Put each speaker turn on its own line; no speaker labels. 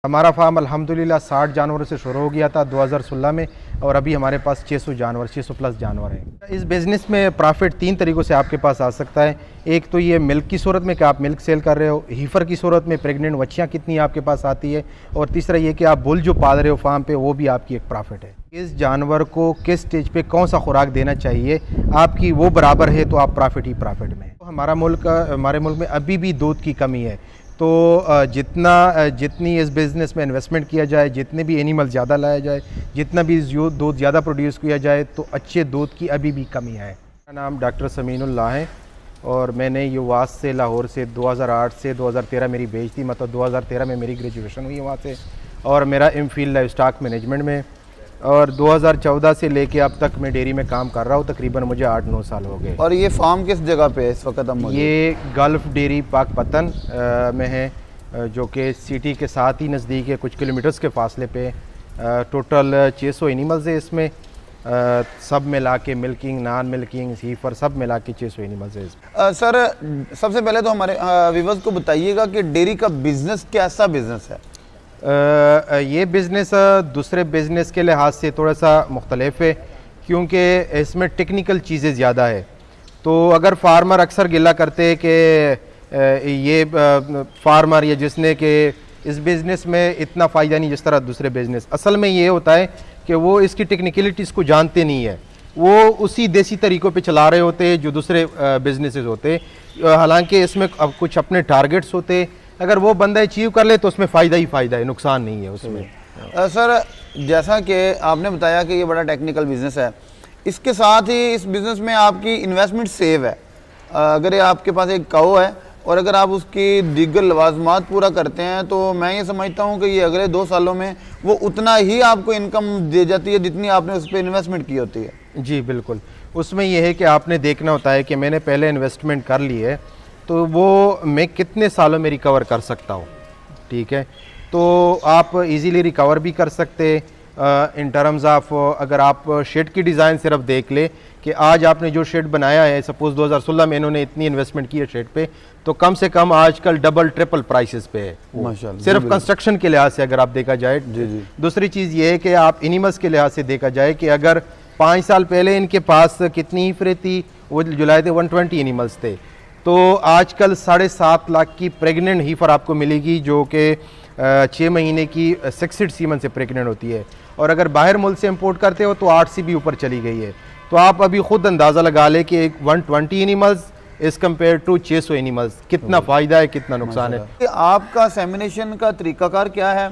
हमारा फार्म अल्हम्दुलिल्लाह 60 जानवरों से शुरू हो गया था 2016 में, और अभी हमारे पास 600 प्लस जानवर हैं। इस बिज़नेस में प्रॉफिट 3 तरीक़ों से आपके पास आ सकता है। एक तो ये मिल्क की सूरत में कि आप मिल्क सेल कर रहे हो, हीफ़र की सूरत में प्रेग्नेंट बच्चियाँ कितनी आपके पास आती है, और तीसरा ये कि आप बुल जो पाल रहे हो फार्म पे, वो भी आपकी एक प्रॉफिट है। इस जानवर को किस स्टेज पे कौन सा खुराक देना चाहिए, आपकी वो बराबर है तो आप प्रॉफिट ही प्रॉफिट में। तो हमारे मुल्क में अभी भी दूध की कमी है, तो जितनी इस बिज़नेस में इन्वेस्टमेंट किया जाए, जितने भी एनिमल ज़्यादा लाया जाए, जितना भी दूध ज़्यादा प्रोड्यूस किया जाए, तो अच्छे दूध की अभी भी कमी है। मेरा नाम डॉक्टर समीनुल्लाह है और मैंने युवास से लाहौर से 2008 से 2013 मेरी बेच थी, मतलब 2013 में मेरी ग्रेजुएशन हुई वहाँ से, और मेरा एमफिल लाइफ स्टॉक मैनेजमेंट में, और 2014 से लेके अब तक मैं डेयरी में काम कर रहा हूँ। तकरीबन मुझे 8-9 साल हो गए।
और ये फार्म किस जगह पे है इस वक्त हम?
ये गल्फ़ डेयरी पाकपतन में है, जो कि सिटी के साथ ही नज़दीक है, कुछ किलोमीटर्स के फासले पे। टोटल 600 एनिमल्स है इसमें, सब मिला के मिल्किंग, नॉन मिल्किंग, हीफर सब मिला के 600 एनिमल्स है इसमें।
सर, सबसे पहले तो हमारे व्यूअर्स को बताइएगा कि डेयरी का बिज़नेस कैसा बिज़नेस है?
ये बिज़नेस दूसरे बिज़नेस के लिहाज से थोड़ा सा मुख्तलिफ है, क्योंकि इसमें टेक्निकल चीज़ें ज़्यादा है। तो अगर फार्मर अक्सर गिला करते हैं कि ये फार्मर या जिसने कि इस बिज़नेस में इतना फ़ायदा नहीं जिस तरह दूसरे बिज़नेस, असल में ये होता है कि वो इसकी टेक्निकलिटीज़ को जानते नहीं है, वो उसी देसी तरीक़ों पे चला रहे होते हैं जो दूसरे बिज़नेसेस होते हैं। हालांकि इसमें अब कुछ अपने टारगेट्स होते हैं, अगर वो बंदा अचीव कर ले तो उसमें फ़ायदा ही फ़ायदा है, नुकसान नहीं है उसमें।
सर, जैसा कि आपने बताया कि ये बड़ा टेक्निकल बिज़नेस है, इसके साथ ही इस बिज़नेस में आपकी इन्वेस्टमेंट सेव है। अगर ये आपके पास एक काऊ है और अगर आप उसकी दीगर लवाजमात पूरा करते हैं, तो मैं ये समझता हूँ कि ये अगले 2 सालों में वो उतना ही आपको इनकम दे जाती है जितनी आपने उस पर इन्वेस्टमेंट की होती है।
जी बिल्कुल, उसमें यह है कि आपने देखना होता है कि मैंने पहले इन्वेस्टमेंट कर ली है, तो वो मैं कितने सालों में रिकवर कर सकता हूँ। ठीक है, तो आप इजीली रिकवर भी कर सकते इन टर्म्स ऑफ, अगर आप शेड की डिज़ाइन सिर्फ देख ले कि आज आपने जो शेड बनाया है, सपोज़ 2016 में इन्होंने इतनी इन्वेस्टमेंट की है शेड पे, तो कम से कम आजकल डबल ट्रिपल प्राइसेस पे है
माशाल्लाह,
सिर्फ कंस्ट्रक्शन के लिहाज से अगर आप देखा जाए।
जी। दूसरी
चीज़ ये है कि आप एनिमल्स के लिहाज से देखा जाए कि अगर 5 साल पहले इनके पास कितनी हीफरें थी, वो जुलाए थे 120 एनिमल्स थे, तो आजकल 7.5 लाख की प्रेग्नेंट हीफर आपको मिलेगी, जो कि 6 महीने की सेक्सिड सीमन से प्रेग्नेंट होती है, और अगर बाहर मुल्क से इंपोर्ट करते हो तो 8 से भी ऊपर चली गई है। तो आप अभी खुद अंदाज़ा लगा ले कि 120 animals is compare to 600 animals कितना फ़ायदा है, कितना नुकसान है।
आपका सेमिनेशन का तरीकाकार क्या है?